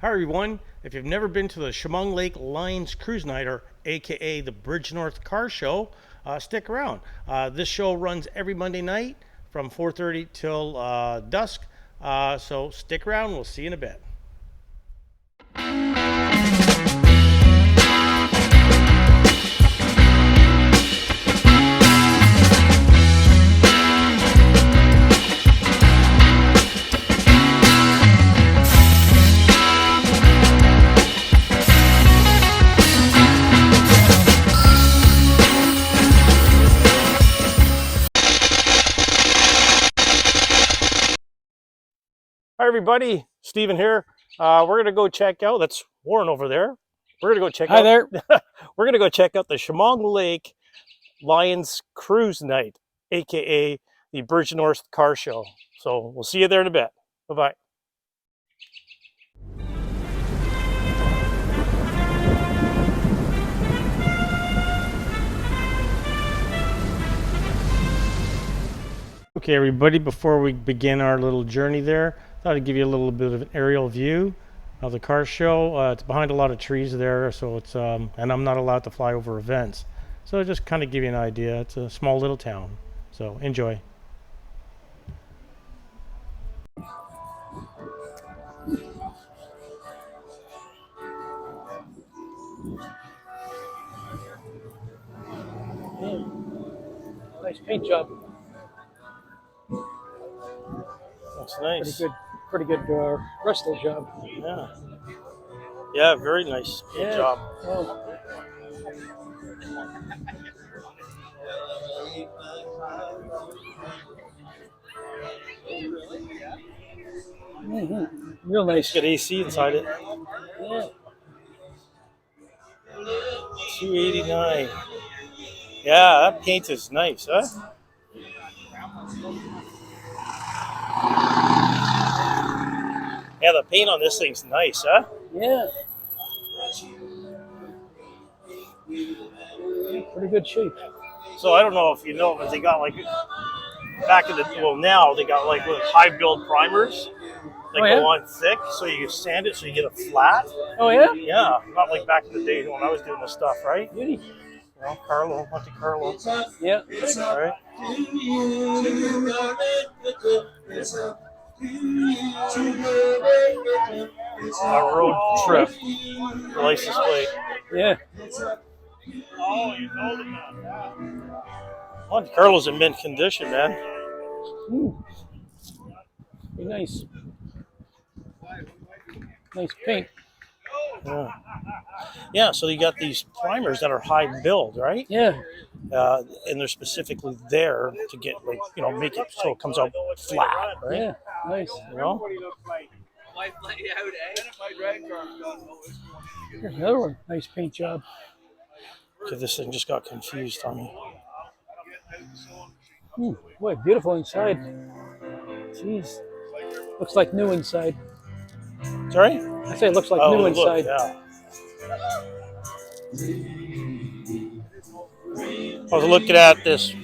Hi everyone, if you've never been to the Chemong Lake Lions Cruise Night, or aka the Bridgenorth Car Show, stick around. This show runs every Monday night from 4:30 till dusk, so stick around, we'll see you in a bit. Hi everybody, Steven here. We're gonna go check out, that's Warren over there. We're gonna go check Hi out there. we're gonna go check out the Chemong Lake Lions Cruise Night, aka the Bridgenorth Car Show. So we'll see you there in a bit. Bye-bye. Okay, everybody, before we begin our little journey there, I thought I'd give you a little bit of an aerial view of the car show. It's behind a lot of trees there, so it's and I'm not allowed to fly over events. So just kind of give you an idea. It's a small little town. So enjoy. Nice paint job. That's nice. Pretty good Bristol job. Yeah. Yeah, very nice paint job. Oh. Real nice. Got AC inside it. Yeah. 289. Yeah, that paint is nice, huh? Yeah, the paint on this thing's nice, huh? Yeah. Pretty good shape. So I don't know if you know, but they got like back in the now they got like high build primers that go on thick, so you sand it so you get it flat. Oh yeah. Yeah, not like back in the day when I was doing this stuff, right? Beauty. You know, Carlo, Monte Carlo. Yeah. All right. A road trip. The license plate. Yeah. Oh, you know them. Monte Carlo's in mint condition, man. Be nice. Nice paint. Yeah. Yeah, so you got these primers that are high build, right? Yeah. And they're specifically there to get, like, you know, make it so it comes out flat, right? Yeah. Nice. You know? Here's another one. Nice paint job. Okay, this thing just got confused on me. Boy, beautiful inside. Jeez. Looks like new inside. Sorry? I say it looks like new inside. Yeah. I was looking at this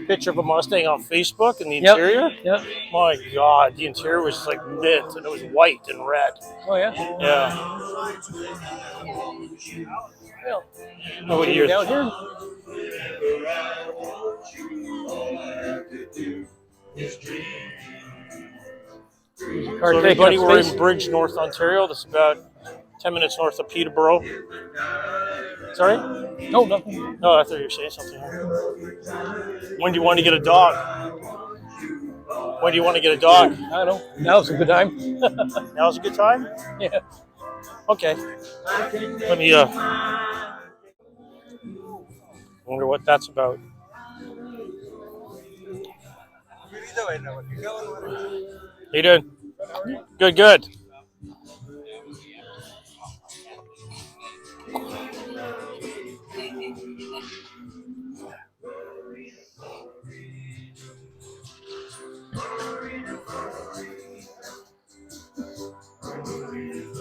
picture of a Mustang on Facebook and the interior. Yep. My God, the interior was like mint and it was white and red. Oh yeah. Yeah. Well, Oh, what year? Down here. So everybody, we're in Bridgenorth, Ontario. That's about 10 minutes north of Peterborough. Sorry? No, nothing. No, I thought you were saying something. When do you want to get a dog? When do you want to get a dog? I don't know. Now's a good time. Now's a good time? Yeah. Okay. Let me wonder what that's about. How you doing? Good, good.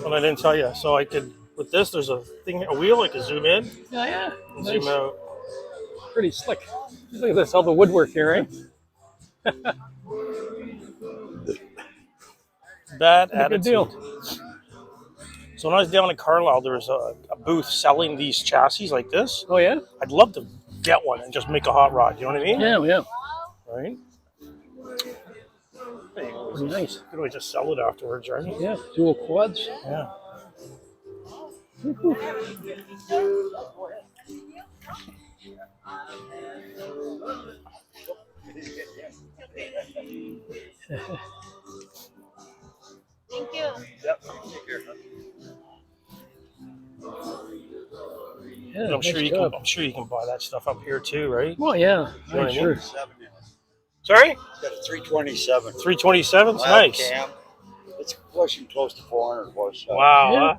Well, I didn't tell you. So I could, with this, there's a thing, a wheel I can zoom in. Yeah. Zoom out. Pretty slick. Look at this, all the woodwork here, eh? Bad Good attitude. deal. So when I was down in Carlisle, there was a booth selling these chassis like this. Oh yeah. I'd love to get one and just make a hot rod. You know what I mean? Yeah, yeah. Right. Pretty nice. Could we just sell it afterwards, right? Yeah, dual quads. Yeah. Thank you. Yeah, I'm sure nice you job. can. I'm sure you can buy that stuff up here too, right? Oh yeah, You know what I I'm mean? sure. Sorry. Got a 327. 327's Wild nice. Cam. It's pushing close to 400 horsepower. Wow. Yeah.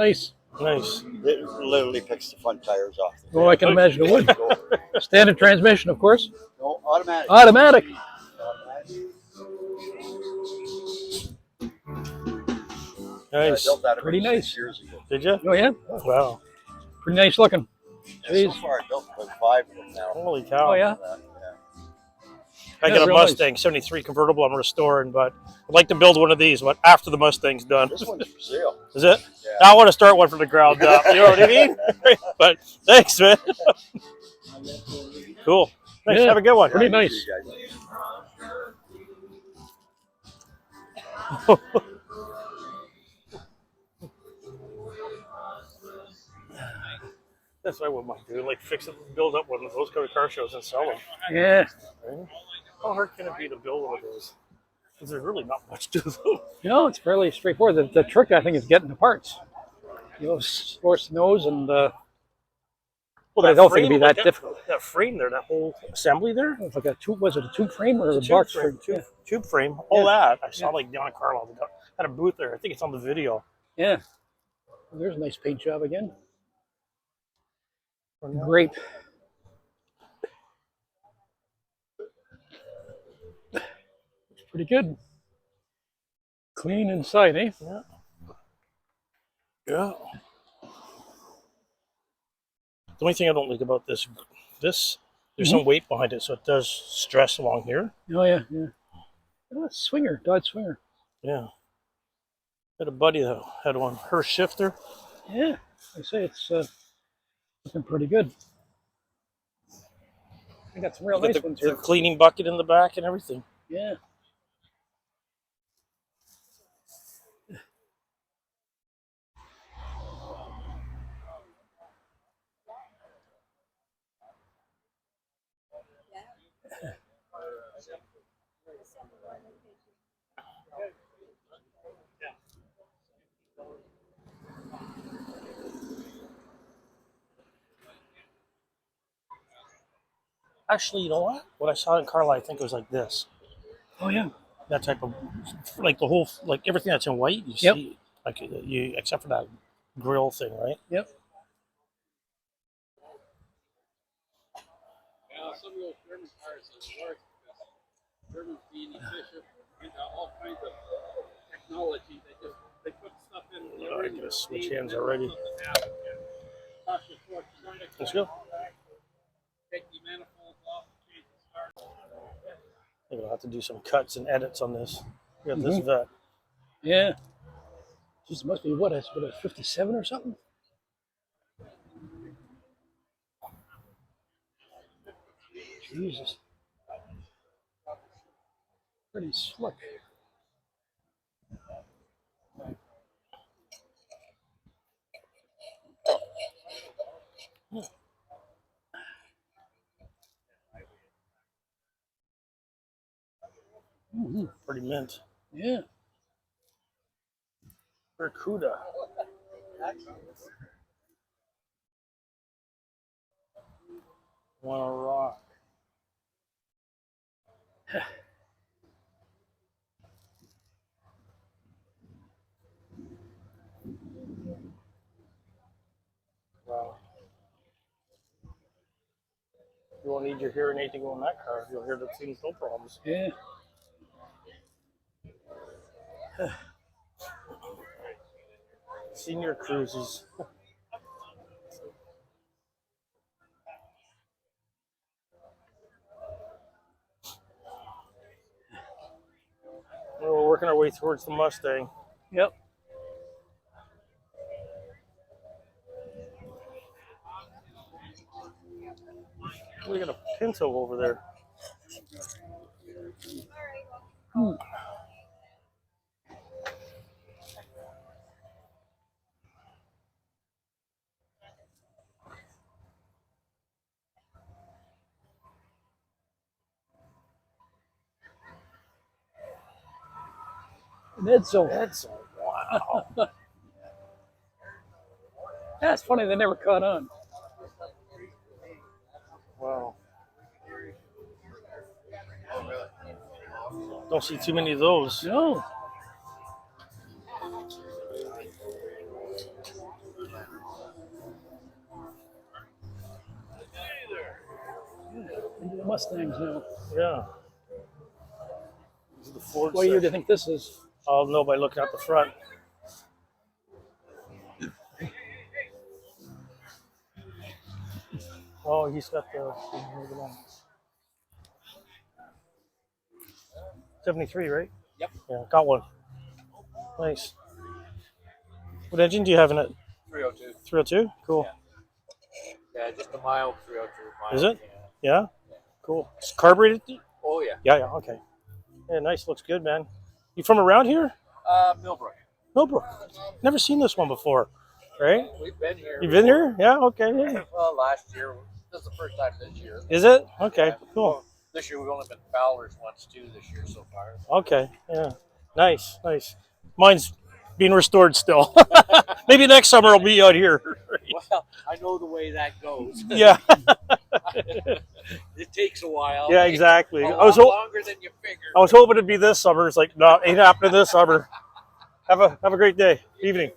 Nice. Nice. It literally picks the front tires off. Oh, I can imagine it would. Standard transmission, of course. No, automatic. Automatic. I Nice. built that about Pretty 6 nice. years ago. Did you? Oh yeah. Wow. Pretty nice looking. And so far, I built about 5 of them now. Holy cow. Oh yeah. I Yeah, got a real nice. Mustang 73 convertible I'm restoring, but I'd like to build one of these, but after the Mustang's done. This one's for sale. Is it? Yeah. I want to start one from the ground up. You know what I mean? But thanks, man. Cool. Thanks. Yeah. Have a good one. Pretty You nice. guys. That's what I wouldn't mind doing. Like fix it, build up one of those kind of car shows and sell them. Yeah. Right? How hard can it be to build one of those? Because there's really not much to them. You know, it's fairly straightforward. The trick, I think, is getting the parts. You know, force nose and Well, I don't think it'd be like that difficult. That frame there, that whole assembly there, it's like a tube. Was it a tube frame or a tube box frame, frame? tube frame, all Yeah. that. I saw like down in Carlisle. They had a booth there. I think it's on the video. Yeah. Well, there's a nice paint job again. Grape. Looks pretty good. Clean inside, eh? Yeah. Yeah. The only thing I don't like about this, there's some weight behind it, so it does stress along here. Oh yeah, yeah. Oh, it's swinger, Dodge Swinger. Yeah. Had a buddy that had one, her shifter. Yeah, I say it's looking pretty good. I got some real Got nice ones the here. cleaning bucket in the back and everything. Yeah. Actually, you know what? What I saw in Carlisle, I think it was like this. Oh yeah. That type of, like the whole, like everything that's in white, you Yep. see, like you, except for that grill thing, right? Yep. Yeah, some of those German cars are worse because Germans being efficient into all kinds of technology. They put stuff in. Yeah, I gotta switch hands already. Let's go. Take the manifolds off, change the start. I think I'll have to do some cuts and edits on this. We got this vet. Yeah. This must be what a 57 or something. Jesus. Pretty slick. Pretty mint. Yeah. Barracuda. Wanna rock. Wow. You won't need your hearing aid to go in that car. You'll hear the things, no problems. Yeah. Senior cruises. We're working our way towards the Mustang. Yep. We got a Pinto over there. An Edsel. Edsel. Wow. That's funny. They never caught on. Wow. Don't see too many of those. No. Into the Mustangs now. Yeah. This is the Ford What year do you section. think this is? I'll know by looking at the front. Oh, he's got the 73, right? Yep. Yeah, got one. Nice. What engine do you have in it? 302. 302? Cool. Yeah, just a mild 302. Mild, Is it? Yeah. Yeah? Cool. It's carbureted? Oh, yeah. Yeah, okay. Yeah, nice. Looks good, man. You from around here? Millbrook. Millbrook. Never seen this one before, right? We've been here. You've been here? Yeah, okay. Yeah. Well, last year. This is the first time this year. Is it? Okay, Yeah. cool. Well, this year we've only been Fowlers once, too, this year so far. Okay, yeah. Nice, nice. Mine's being restored still. Maybe next summer I'll be out here. Well, I know the way that goes. Yeah. It takes a while. Yeah, exactly. A I was lot longer than you figured. I was hoping it'd be this summer. It's like, no, ain't happening this summer. Have a great day. Evening.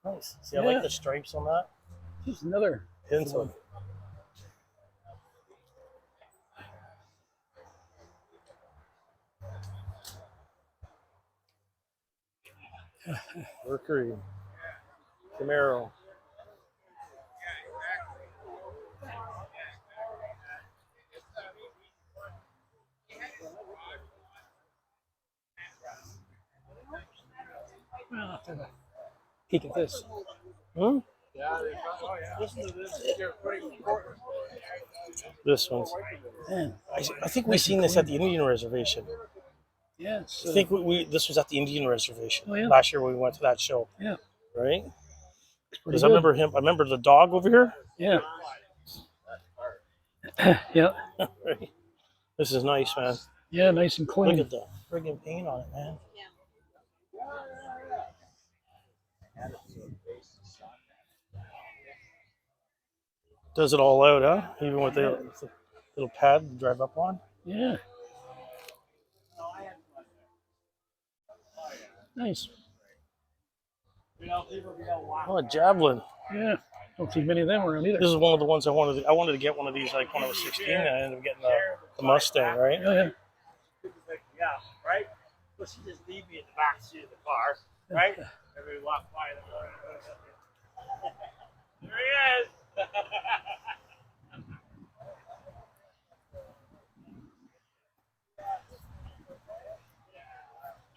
Nice. See, I Yeah. like the stripes on that. Just another. Pinto. Mercury. Camaro. Well, I'll have a peek at this. Hmm? Yeah, listen to this. They're pretty important. This one's. Man, I think we've seen this at the Indian Reservation. yeah. I think this was at the Indian Reservation Oh, yeah. last year when we went to that show. Yeah. Right? It's pretty Because I good. remember him. I remember the dog over here. Yeah. Yeah. Right? This is nice, man. Yeah. Nice and Look clean. at the friggin' paint on it, man. Does it all out, huh? Even with the little pad to drive up on. Yeah. Nice. Oh, a javelin. Yeah. Don't see many of them around either. This is one of the ones I wanted. I wanted to get one of these like when I was 16, and I ended up getting the Mustang, right? Oh, yeah. Yeah, right? Well, she just leave me in the back seat of the car, right? Everybody walk by the car. There he is.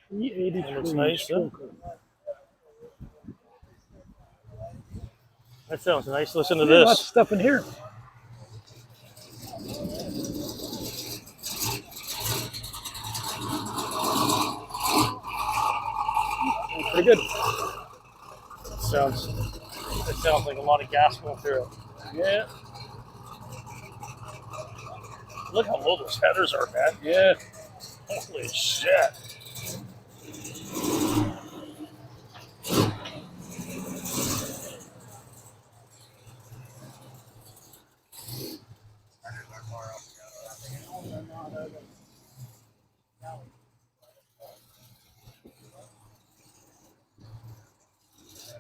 383. That looks nice, huh? That sounds nice. Listen to Yeah, lots of this. stuff in here. Pretty good. It sounds like a lot of gas going through it. Yeah. Look how low those headers are, man. Yeah. Holy shit.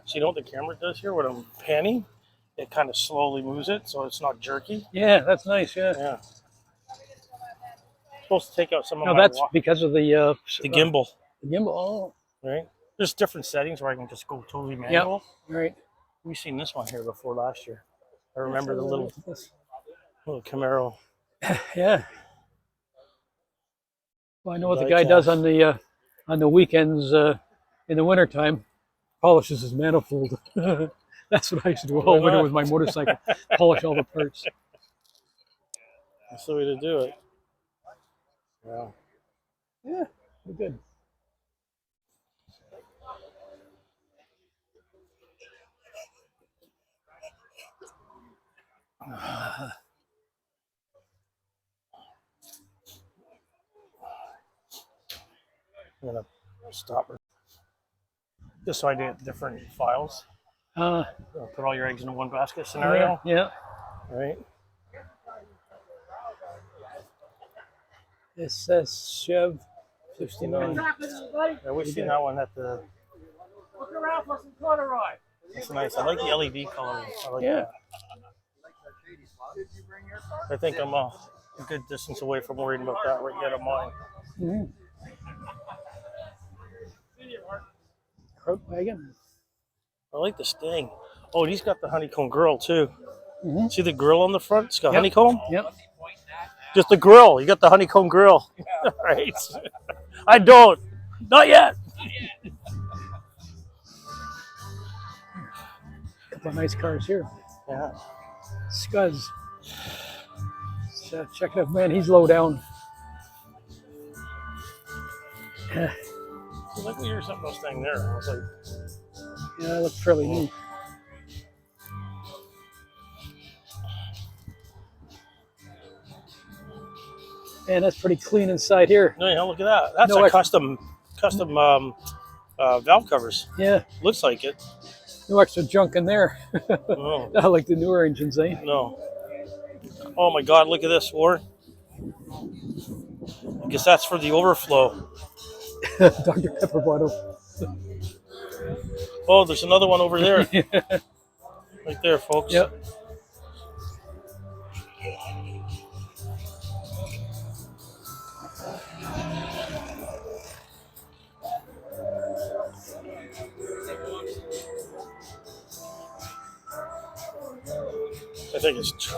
So you know what the camera does here? When I'm panning, it kind of slowly moves it so it's not jerky. Yeah, that's nice. Yeah. Yeah. It's supposed to take out some of No, my that's because of the gimbal, gimbal. Oh, right? There's different settings where I can just go totally manual. right. We've seen this one here before last year. I remember the little This. Camaro. Yeah. Well, I know what the Die guy does cast. on the weekends in the wintertime. Polishes his manifold. That's what I used to do all winter with my motorcycle. Polish all the parts. That's the way to do it. Yeah. Yeah, we're good. I'm gonna stop just so I get different files. Put all your eggs in one basket scenario. Yeah. Right. It says Chev 69. Yeah, we've seen that one at the. Look around for some corduroy. That's nice. I like the LED coloring. I like Yeah. that. I think I'm a good distance away from worrying about that right yet on mine. Mm-hmm. Croak wagon. I like the sting. Oh, he's got the honeycomb grill too. Mm-hmm. See the grill on the front? It's got honeycomb. Yep. Just the grill. You got the honeycomb grill. Right. I don't. Not yet. Couple of nice cars here. Yeah. Scuzz. So check it out, man. He's low down. I like we hear something else thing there. I was like, Yeah, it looks fairly new. And that's pretty clean inside here. no, yeah, look at that. That's No a extra- custom valve covers. Yeah, Looks like it. no extra junk in there. No. Not like the newer engines, eh? No. Oh my God! Look at this, Warren. I guess that's for the overflow. Dr. Pepper bottle. Oh, there's another one over there. Right there, folks. Yep. I think it's.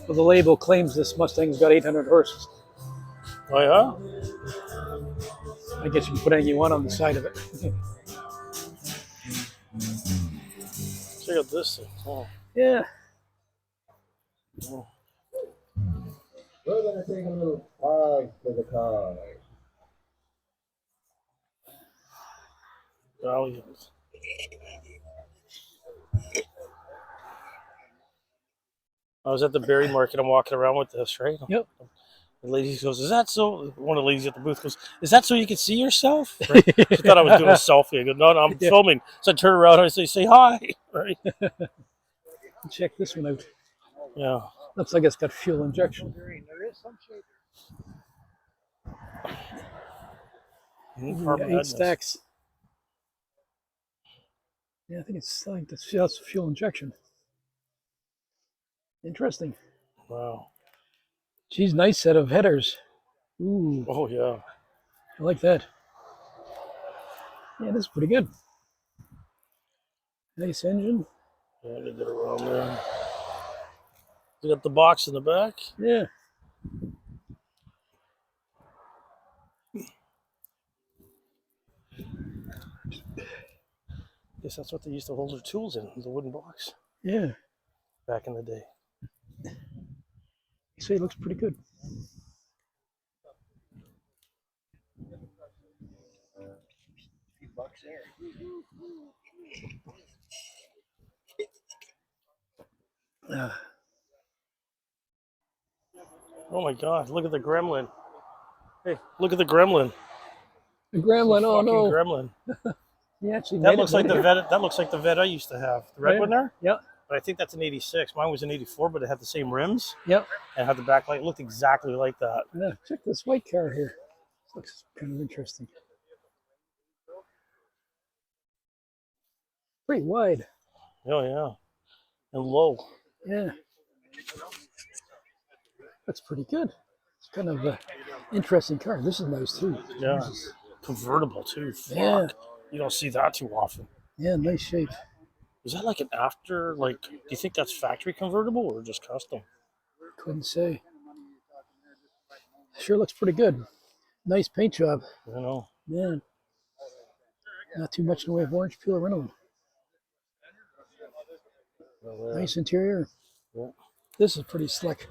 Well, the label claims this Mustang's got 800 horses. Oh yeah. I guess you can put anything you want on the side of it. Check out this thing. Oh. Yeah. Oh. We're gonna take a little pause for the car. Valiant. I was at the berry market. I'm walking around with this, right? Yep. The lady goes, "Is that so?" One of the ladies at the booth goes, "Is that so you can see yourself?" Right? She thought I was doing a selfie. I go, "No, I'm Yeah. filming." So I turn around and I say hi. Right? Check this one out. Yeah. Looks like it's got fuel injection. Carbon 8 madness. stacks. Yeah, I think it's like that's fuel injection. Interesting. Wow. Geez, nice set of headers. Ooh, Oh yeah. I like that. Yeah, this is pretty good. Nice engine. Yeah, they did it around there. You got the box in the back. Yeah. Guess that's what they used to hold their tools in, the wooden box, Yeah. back in the day. You say it looks pretty good. Oh my God! Look at the gremlin. Hey, look at the gremlin. The Gremlin, oh Fucking no. Gremlin. He actually That made looks it like the here. vet. That looks like the vet I used to have. The red Right. one there. Yep, But I think that's an '86. Mine was an '84, but it had the same rims yep. and had the backlight. It looked exactly like that. Yeah, check this white car here. This looks kind of interesting. Pretty wide. Oh yeah, and low. Yeah. That's pretty good. It's kind of an interesting car. This is nice too. Yeah, convertible too. Fuck. Yeah. You don't see that too often. Yeah, nice shape. Is that like an after? Like, do you think that's factory convertible or just custom? Couldn't say. Sure looks pretty good. Nice paint job. You know. Man. Not too much in the way of orange peel or anything. Nice interior. Yeah. This is pretty slick.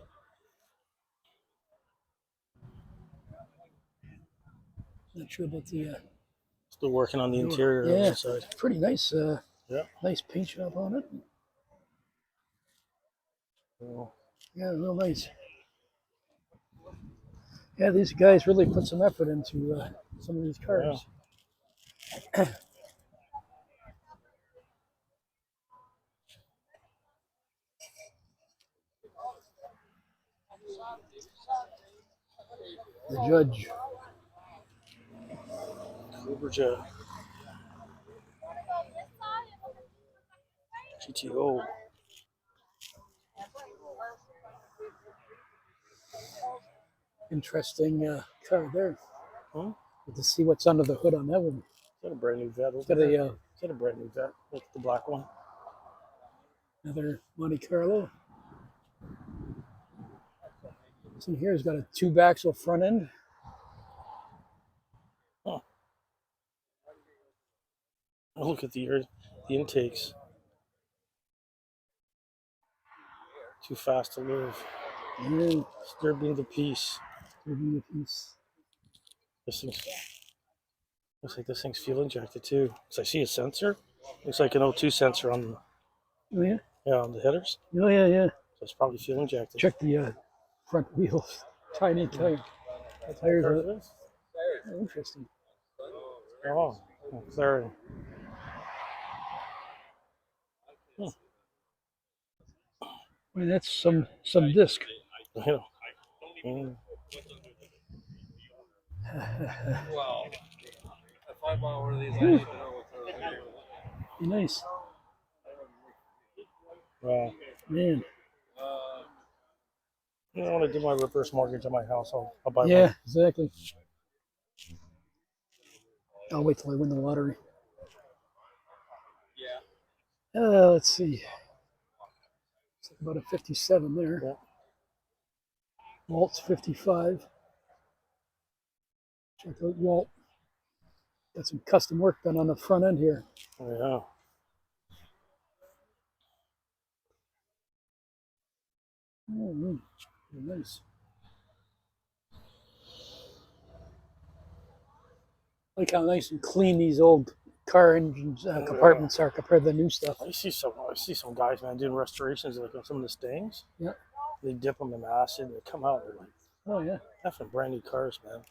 Not sure about the Still working on the door. interior on Yeah, the inside. pretty nice. Yeah. Nice paint job on it. Well, Yeah, real nice. Yeah, these guys really put some effort into some of these cars. The judge. Uber Jet. GTO. Interesting car there. Hmm? Good to see what's under the hood on that one. Is that a brand new vet over Got there? a Is that a brand new vet? Look at the black one. another Monte Carlo. See here, it's got a 2-axle front end. Huh. Oh, look at the intakes. Too fast to live. Yeah, Disturbing the peace. review piece. This thing's looks like this thing's fuel injected too. So I see a sensor. Looks like an O2 sensor on Oh yeah, on the headers. oh yeah, yeah. So it's probably fuel injected. Check the front wheels. Tiny tire. The tires are interesting. Oh, clarity. I mean, that's some disc. Yeah. Mm. Wow. If I bought one of these, I need to know what they're Nice, Wow. man. You know, when I do my reverse mortgage on my house, I'll buy Yeah, one. exactly. I'll wait till I win the lottery. Let's see. It's about a 57 there. Yeah. Walt's 55. Check out Walt. Got some custom work done on the front end here. Yeah. Oh, very nice. Like how nice and clean these old car engines compartments are compared to the new stuff. I see some guys, man, doing restorations like on some of the Stings. Yeah. They dip them in acid. They come out. They're like Oh yeah. effing brand new cars, man.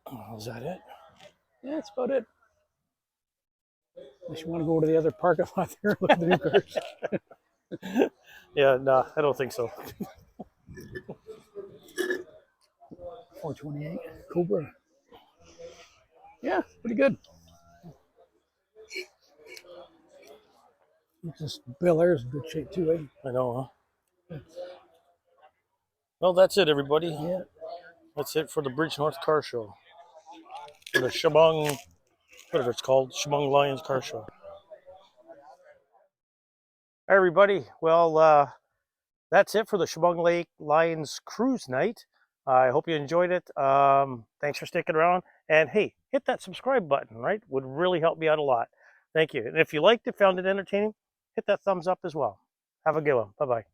Oh, is that it? Yeah, that's about it. Unless you want to go to the other parking lot there and look at the new cars. Yeah, no, I don't think so. 428 Cobra. Yeah, pretty good. This Bel Air's in good shape too, eh? I know, huh? Well, that's it, everybody. Yeah. That's it for the Bridgenorth Car Show. For the Chemong, whatever it's called, Chemong Lions Car Show. Hi, everybody. Well, that's it for the Chemong Lake Lions Cruise Night. I hope you enjoyed it. Thanks for sticking around. And hey, hit that subscribe button, right? Would really help me out a lot. Thank you. And if you liked it, found it entertaining, hit that thumbs up as well. Have a good one. Bye-bye.